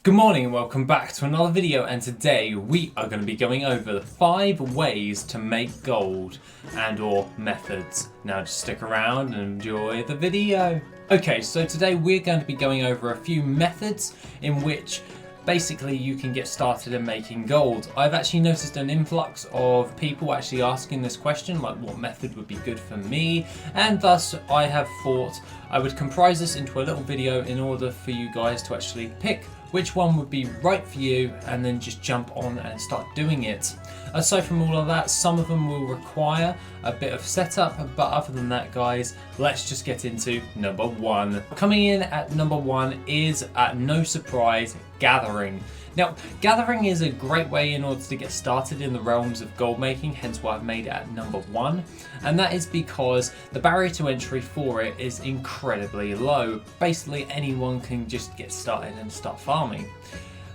Good morning and welcome back to another video, and today we are going to be going over the 5 ways to make gold and or methods. Now just stick around and enjoy the video. Okay, so today we're going to be going over a few methods in which basically you can get started in making gold. I've actually noticed an influx of people actually asking this question, like what method would be good for me, and thus I have thought I would comprise this into a little video in order for you guys to actually pick which one would be right for you and then just jump on and start doing it. Aside from all of that, some of them will require a bit of setup, but other than that guys, let's just get into number 1. Coming in at number 1 is, no surprise, gathering. Now, gathering is a great way in order to get started in the realms of gold making, hence why I've made it at number 1. And that is because the barrier to entry for it is incredibly low. Basically, anyone can just get started and start farming.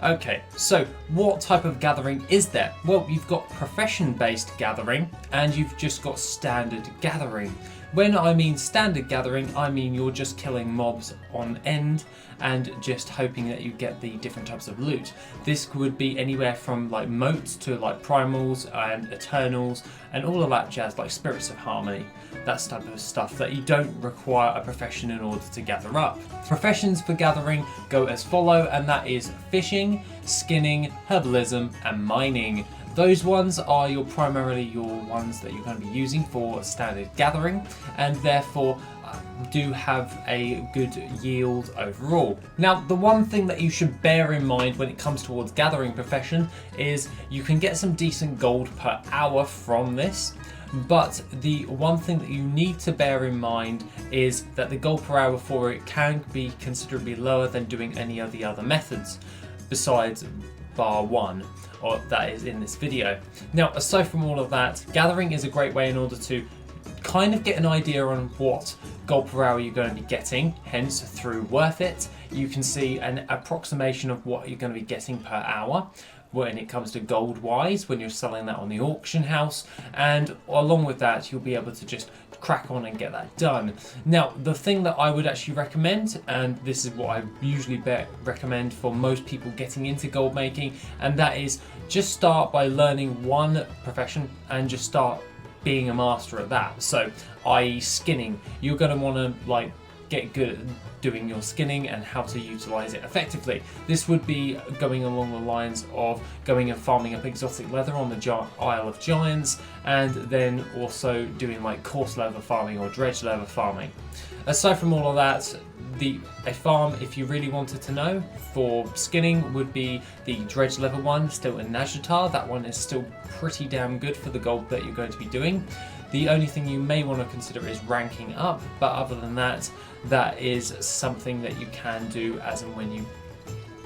Okay, so what type of gathering is there? Well, you've got profession-based gathering and you've just got standard gathering. When I mean standard gathering, I mean you're just killing mobs on end and just hoping that you get the different types of loot. This would be anywhere from like motes to like primals and eternals and all of that jazz, like spirits of harmony. That's type of stuff that you don't require a profession in order to gather up. Professions for gathering go as follow, and that is fishing, skinning, herbalism and mining. Those ones are primarily your ones that you're going to be using for standard gathering, and therefore do have a good yield overall. Now, the one thing that you should bear in mind when it comes towards gathering profession is you can get some decent gold per hour from this, but the one thing that you need to bear in mind is that the gold per hour for it can be considerably lower than doing any of the other methods besides bar 1, or that is in this video. Now, aside from all of that, gathering is a great way in order to kind of get an idea on what gold per hour you're going to be getting. Hence, through WorthIt, you can see an approximation of what you're going to be getting per hour when it comes to gold wise when you're selling that on the auction house, and along with that you'll be able to just crack on and get that done. Now, the thing that I would actually recommend, and this is what I usually recommend for most people getting into gold making, and that is just start by learning one profession and just start being a master at that. So i.e. skinning, you're going to want to like get good at doing your skinning and how to utilize it effectively. This would be going along the lines of going and farming up exotic leather on the Isle of Giants, and then also doing like coarse leather farming or dredge leather farming. Aside from all of that, a farm, if you really wanted to know, for skinning would be the dredge leather one, still in Najatar. That one is still pretty damn good for the gold that you're going to be doing. The only thing you may want to consider is ranking up, but other than that, that is something that you can do as and when you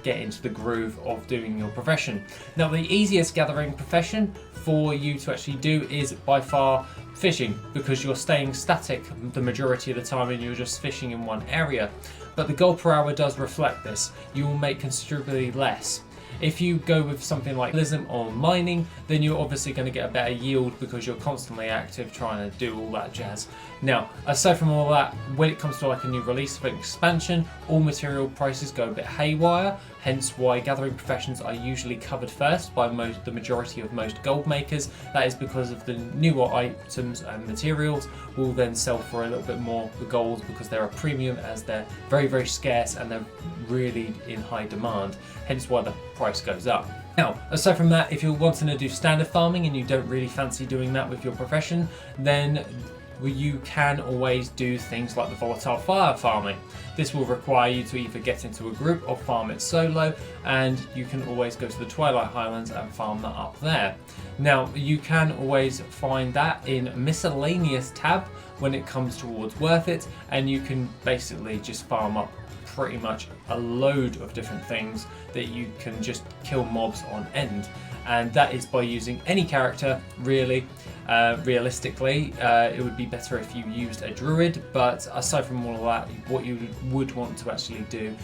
get into the groove of doing your profession. Now, the easiest gathering profession for you to actually do is by far fishing, because you're staying static the majority of the time and you're just fishing in one area. But the gold per hour does reflect this. You will make considerably less. If you go with something like herbalism or mining, then you're obviously going to get a better yield because you're constantly active trying to do all that jazz. Now, aside from all that, when it comes to like a new release of an expansion, all material prices go a bit haywire, hence why gathering professions are usually covered first by the majority of most gold makers. That is because of the newer items and materials will then sell for a little bit more the gold because they're a premium, as they're very, very scarce and they're really in high demand, hence why the price goes up. Now, aside from that, if you're wanting to do standard farming and you don't really fancy doing that with your profession, then you can always do things like the volatile fire farming. This will require you to either get into a group or farm it solo, and you can always go to the Twilight Highlands and farm that up there. Now, you can always find that in miscellaneous tab when it comes towards WorthIt, and you can basically just farm up pretty much a load of different things that you can just kill mobs on end, and that is by using any character really. Realistically, it would be better if you used a druid, but aside from all of that, what you would want to actually do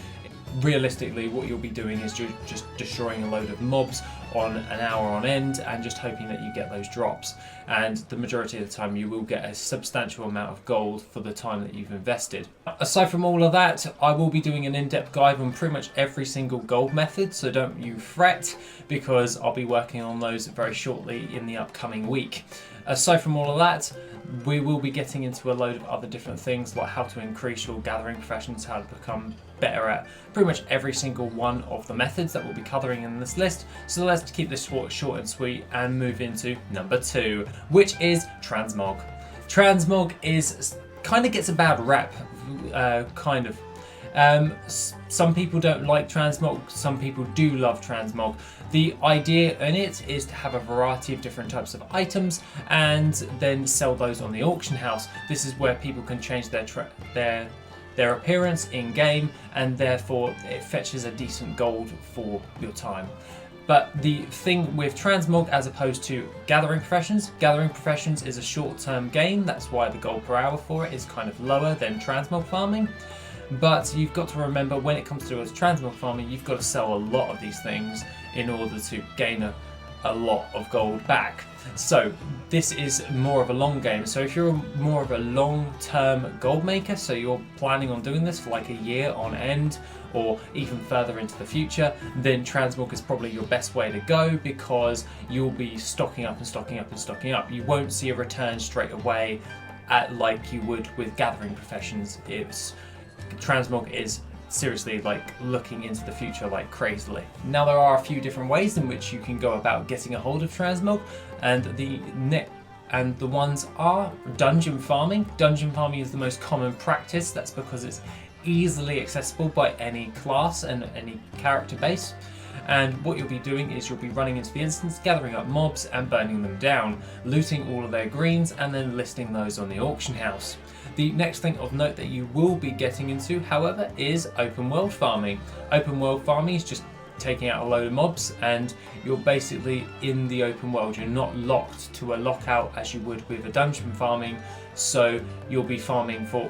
realistically what you'll be doing is just destroying a load of mobs on an hour on end and just hoping that you get those drops, and the majority of the time you will get a substantial amount of gold for the time that you've invested. Aside from all of that, I will be doing an in-depth guide on pretty much every single gold method, so don't you fret, because I'll be working on those very shortly in the upcoming week. Aside from all of that, we will be getting into a load of other different things, like how to increase your gathering professions, how to become better at pretty much every single one of the methods that we'll be covering in this list. So let's keep this short and sweet and move into number 2, which is transmog. Transmog kind of gets a bad rep, kind of. Some people don't like transmog, some people do love transmog. The idea in it is to have a variety of different types of items and then sell those on the auction house. This is where people can change their appearance in game, and therefore it fetches a decent gold for your time. But the thing with transmog as opposed to gathering professions is a short-term gain. That's why the gold per hour for it is kind of lower than transmog farming. But you've got to remember, when it comes to transmog farming, you've got to sell a lot of these things in order to gain a lot of gold back. So this is more of a long game. So if you're more of a long-term gold maker, so you're planning on doing this for like a year on end or even further into the future, then transmog is probably your best way to go, because you'll be stocking up and stocking up and stocking up. You won't see a return straight away like you would with gathering professions. Transmog is seriously like looking into the future like crazily. Now there are a few different ways in which you can go about getting a hold of transmog, and the ones are dungeon farming. Dungeon farming is the most common practice. That's because it's easily accessible by any class and any character base. And what you'll be doing is you'll be running into the instance, gathering up mobs and burning them down, looting all of their greens and then listing those on the auction house. The next thing of note that you will be getting into, however, is open world farming. Open world farming is just taking out a load of mobs and you're basically in the open world. You're not locked to a lockout as you would with a dungeon farming, so you'll be farming for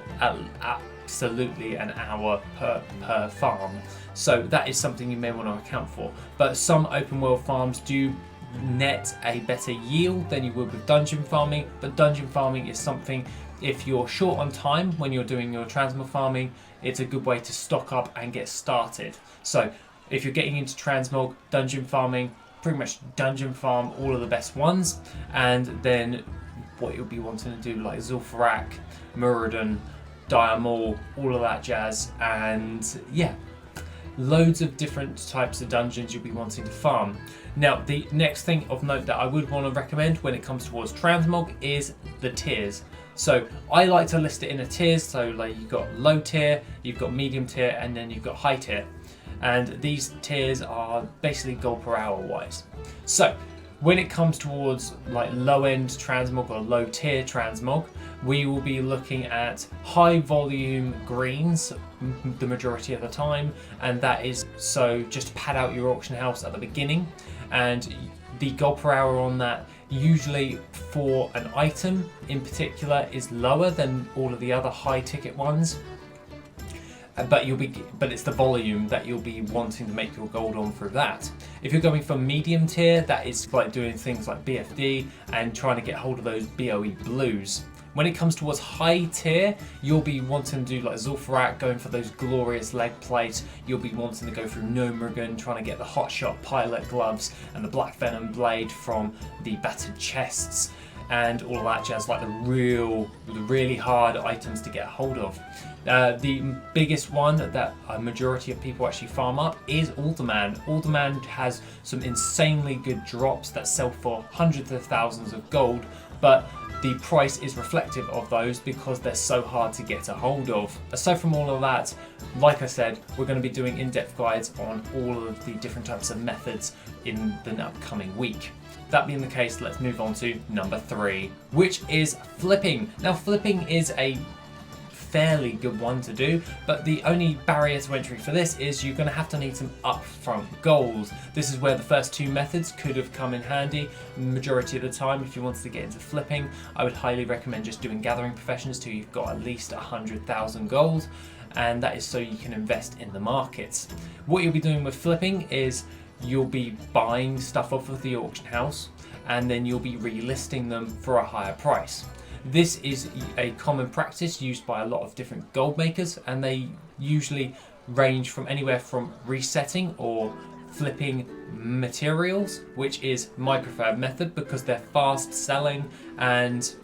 absolutely an hour per farm. So that is something you may want to account for. But some open world farms do net a better yield than you would with dungeon farming, but dungeon farming is something, if you're short on time when you're doing your transmog farming, it's a good way to stock up and get started. So if you're getting into transmog, dungeon farming, pretty much dungeon farm all of the best ones, and then what you'll be wanting to do, like Zul'Farrak, Muradin, Dire Maul, all of that jazz, and yeah, loads of different types of dungeons you'll be wanting to farm. Now, the next thing of note that I would want to recommend when it comes towards transmog is the tiers. So I like to list it in a tiers, so like you've got low tier, you've got medium tier, and then you've got high tier. And these tiers are basically gold per hour wise. So when it comes towards like low end transmog or low tier transmog, we will be looking at high volume greens the majority of the time, and that is so just pad out your auction house at the beginning, and the gold per hour on that usually for an item in particular is lower than all of the other high ticket ones. But it's the volume that you'll be wanting to make your gold on through that. If you're going for medium tier, that is like doing things like BFD and trying to get hold of those BOE blues. When it comes towards high tier, you'll be wanting to do like Zul'Farrak, going for those glorious leg plates. You'll be wanting to go through Gnomeregan, trying to get the hotshot pilot gloves and the black venom blade from the battered chests and all of that jazz, like the really hard items to get a hold of. The biggest one that a majority of people actually farm up is Alderman. Alderman has some insanely good drops that sell for hundreds of thousands of gold, but the price is reflective of those because they're so hard to get a hold of. Aside from all of that, like I said, we're going to be doing in-depth guides on all of the different types of methods in the upcoming week. That being the case, let's move on to number 3, which is flipping. Now, flipping is a fairly good one to do, but the only barrier to entry for this is you're going to have to need some upfront gold. This is where the first 2 methods could have come in handy. Majority of the time, if you wanted to get into flipping, I would highly recommend just doing gathering professions till you've got at least 100,000 gold. and that is so you can invest in the markets. What you'll be doing with flipping is you'll be buying stuff off of the auction house, and then you'll be relisting them for a higher price. This is a common practice used by a lot of different gold makers, and they usually range from anywhere from resetting or flipping materials, which is my preferred method because they're fast selling, and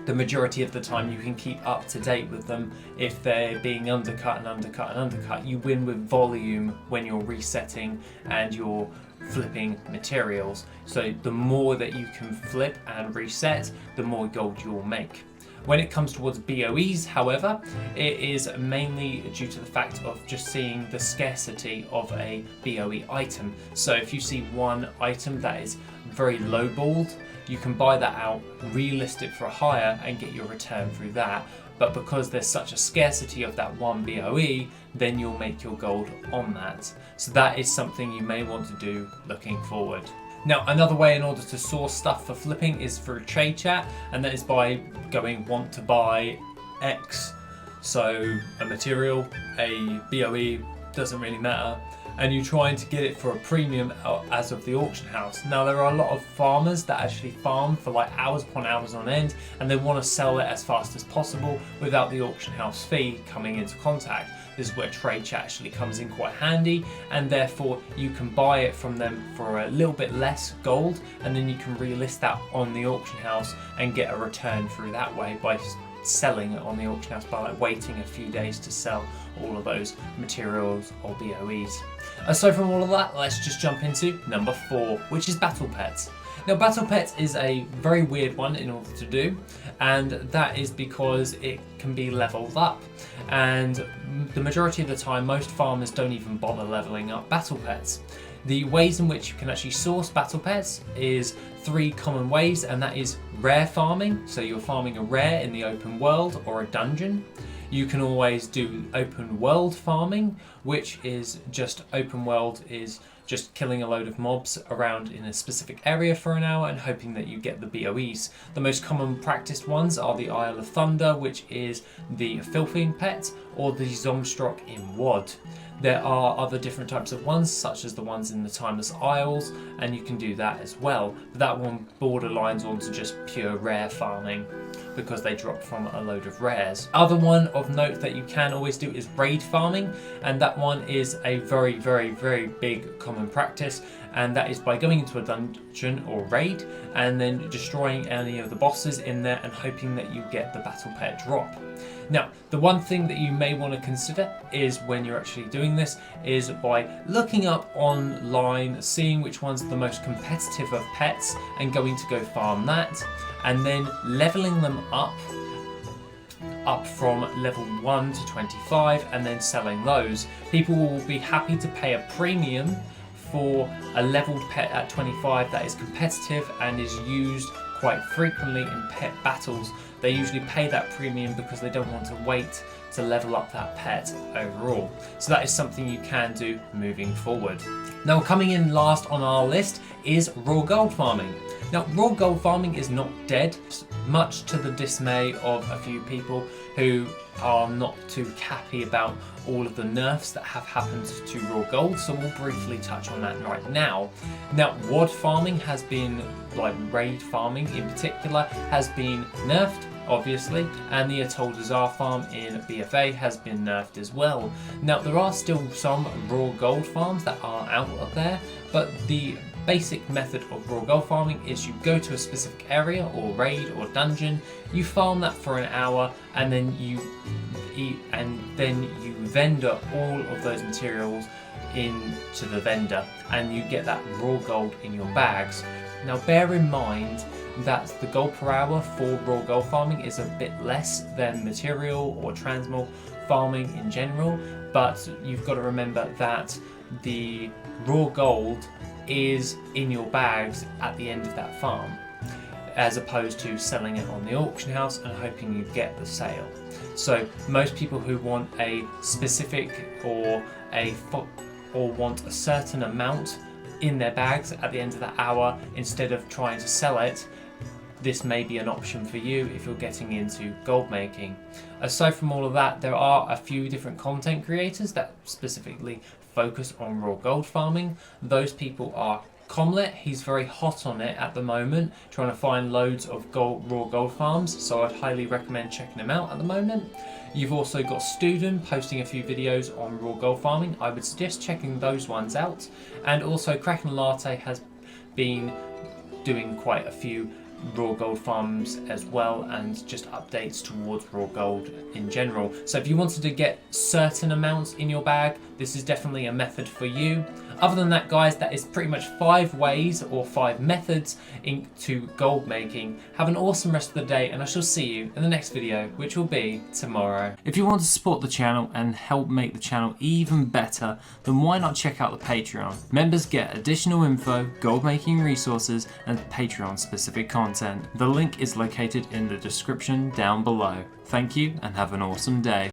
the majority of the time you can keep up to date with them. If they're being undercut and undercut and undercut, you win with volume when you're resetting and you're flipping materials. So the more that you can flip and reset, the more gold you'll make. When it comes towards BOEs, however, it is mainly due to the fact of just seeing the scarcity of a BOE item. So if you see one item that is very lowballed, you can buy that out, relist it for a higher, and get your return through that. But because there's such a scarcity of that one BOE, then you'll make your gold on that. So that is something you may want to do looking forward. Now, another way in order to source stuff for flipping is through trade chat, and that is by going want to buy X. So a material, a BOE, doesn't really matter, and you're trying to get it for a premium as of the auction house. Now, there are a lot of farmers that actually farm for like hours upon hours on end, and they want to sell it as fast as possible without the auction house fee coming into contact. This is where trade chat actually comes in quite handy, and therefore you can buy it from them for a little bit less gold, and then you can relist that on the auction house and get a return through that way by selling it on the auction house, by like waiting a few days to sell all of those materials or BOEs. So from all of that, let's just jump into number 4, which is battle pets. Now, battle pets is a very weird one in order to do, and that is because it can be leveled up, and the majority of the time most farmers don't even bother leveling up battle pets. The ways in which you can actually source battle pets is 3 common ways, and that is rare farming, so you're farming a rare in the open world or a dungeon. You can always do open world farming, which is just open world is just killing a load of mobs around in a specific area for an hour and hoping that you get the BOEs. The most common practiced ones are the Isle of Thunder, which is the Filthing pet, or the Zomstrock in WoD. There are other different types of ones, such as the ones in the Timeless Isles, and you can do that as well. But that one borderlines onto just pure rare farming, because they drop from a load of rares. Other one of note that you can always do is raid farming, and that one is a very, very, very big common practice, and that is by going into a dungeon or raid and then destroying any of the bosses in there and hoping that you get the battle pet drop. Now, the one thing that you may want to consider is when you're actually doing this is by looking up online, seeing which one's the most competitive of pets and going to go farm that, and then leveling them up from level 1 to 25 and then selling those. People will be happy to pay a premium for a leveled pet at 25 that is competitive and is used quite frequently in pet battles. They usually pay that premium because they don't want to wait to level up that pet overall. So that is something you can do moving forward. Now, coming in last on our list is raw gold farming. Now, raw gold farming is not dead, much to the dismay of a few people who are not too happy about all of the nerfs that have happened to raw gold, so we'll briefly touch on that right now. Now, WoD farming has been, like raid farming in particular, has been nerfed, obviously, and the Atoll Desire farm in BFA has been nerfed as well. Now, there are still some raw gold farms that are out there, but the basic method of raw gold farming is you go to a specific area or raid or dungeon, you farm that for an hour, and then you vendor all of those materials into the vendor, and you get that raw gold in your bags. Now, bear in mind that the gold per hour for raw gold farming is a bit less than material or transmog farming in general, but you've got to remember that the raw gold is in your bags at the end of that farm, as opposed to selling it on the auction house and hoping you get the sale. So most people who want a specific or want a certain amount in their bags at the end of the hour, instead of trying to sell it, this may be an option for you if you're getting into gold making. Aside from all of that, there are a few different content creators that specifically focus on raw gold farming. Those people are Comlet. He's very hot on it at the moment, trying to find loads of raw gold farms, so I'd highly recommend checking him out at the moment. You've also got Student posting a few videos on raw gold farming. I would suggest checking those ones out. And also Kraken Latte has been doing quite a few raw gold farms as well, and just updates towards raw gold in general. So if you wanted to get certain amounts in your bag, this is definitely a method for you. Other than that, guys, that is pretty much 5 ways or 5 methods into gold making. Have an awesome rest of the day, and I shall see you in the next video, which will be tomorrow. If you want to support the channel and help make the channel even better, then why not check out the Patreon? Members get additional info, gold making resources, and Patreon specific content. The link is located in the description down below. Thank you and have an awesome day.